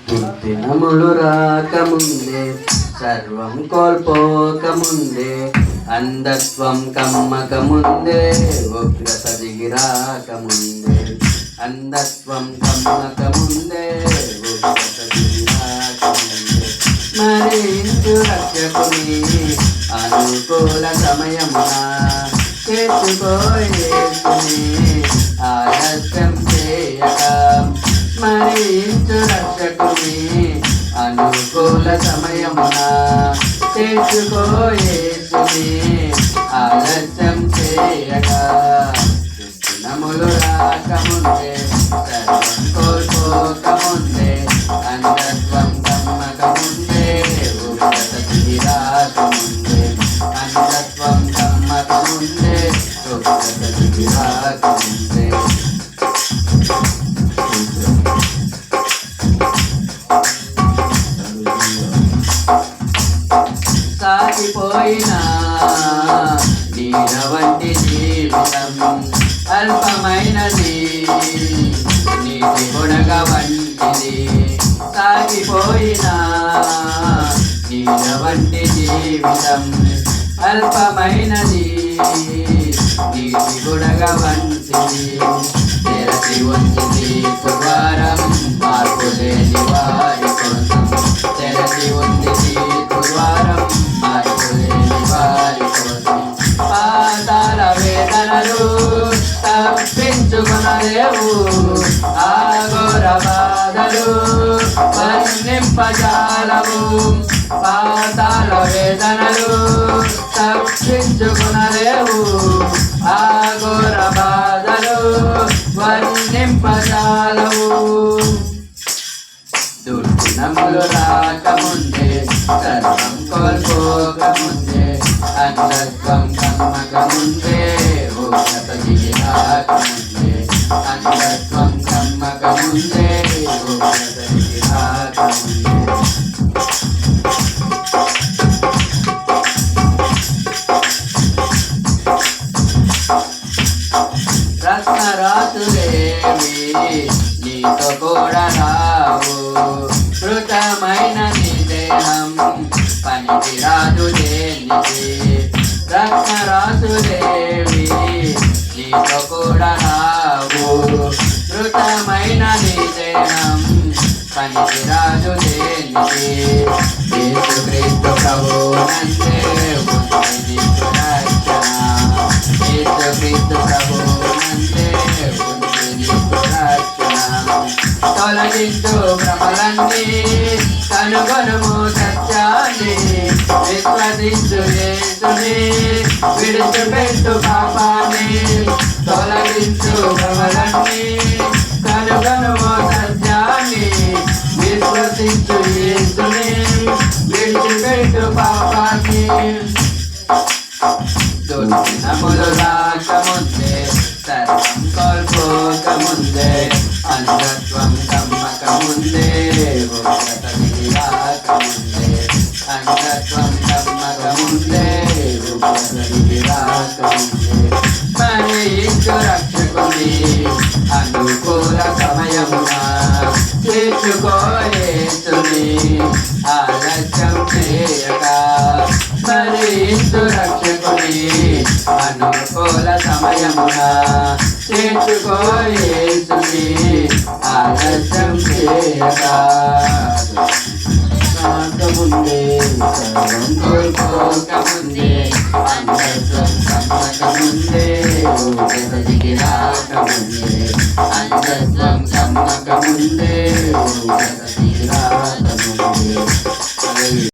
దినములు రాకముందే సర్వం కోల్పోకముందే అంధత్వం కమ్మకముందే ఉగ్రత దిగిరాకముందే అంధత్వం కమ్మకముందే ఉగ్రత దిగిరాకముందే మరించు రక్షకుని అనుకూల సమయమున చేసుకోయేసుని ఆలస్యం చేయక మరించు రక్షకుని అనుకూల సమయమున చేసుకోయేసుని ఆలస్యం చేయక దినములు రాకముందే సర్వం కోల్పోకముందే అంధత్వం కమ్మకముందే ఉగ్రత దిగిరాకముందే అంధత్వం కమ్మకముందే ఉగ్రత దిగిరాకముందే సాగిపోయిన నీడ వంటి జీవితం అల్పమైనది నీటి బుడగ వంటిది సాగిపోయిన నీడ వంటి జీవితం అల్పమైనది నీటి బుడగ వంటిది తెరచి ఉంచింది ద్వారం మార్పు లేని వారి కోసం తెరచి ఉంచింది ద్వారం మార్పు లేని వారి కోసం పాతాల వేదనలు తప్పించుకొనలేవు ఆఘోర బాధలు వర్ణింపజాలవు పాతాల వేదనలు తప్పించుకొనలేవు ఆఘోర బాధలు వర్ణింపజాలవు దుర్దినములు రాకముందే సర్వం కోల్పోకముందే అంధత్వం కమ్మకముందే ఉగ్రత దిగిరాకముందే అంధత్వం కమ్మకముందే ఉగ్రత దిగిరాకముందే రత్నరాసులేవి నీతో కూడా రావు మృతమైన నీ దేహం పనికి రాదు దేనికి రత్నరాసులేవి నీతో కూడా రావు మృతమైన నీ దేహం పనికి రాదు దేనికి యేసుక్రీస్తు ప్రభువునందే ఉంది నీకు రక్షణ యేసుక్రీస్తు ప్రభువునందే ఉంది నీకు రక్షణ తొలగించు భ్రమలన్నీ కనుగొనుము సత్యాన్ని విశ్వసించు యేసుని విడిచిపెట్టు పాపాన్ని తొలగించు భ్రమలన్నీ కనుగొనుము సత్యాన్ని విశ్వసించు యేసుని విడిచిపెట్టు పాపాన్ని దుర్దినములు రాకముందే సర్వం కోల్పోకముందే అంధత్వం కమ్మకముందే ఉగ్రత దిగిరాకముందే అంధత్వం కమ్మకముందే ఉగ్రత దిగిరాకముందే మరించు రక్షకుని అనుకూల సమయమున చేర్చుకోయేసుని ఆలస్యం చేయక మరించు రక్షకుని అనుకూల సమయమున చేర్చుకోయేసుని ఆలస్యం చేయక రాకముందే సర్వం కోల్పోకముందే అంధత్వం కమ్మకముందే ఉగ్రత దిగిరాకముందే అంధత్వం కమ్మకముందే ఉగ్రత దిగిరాకముందే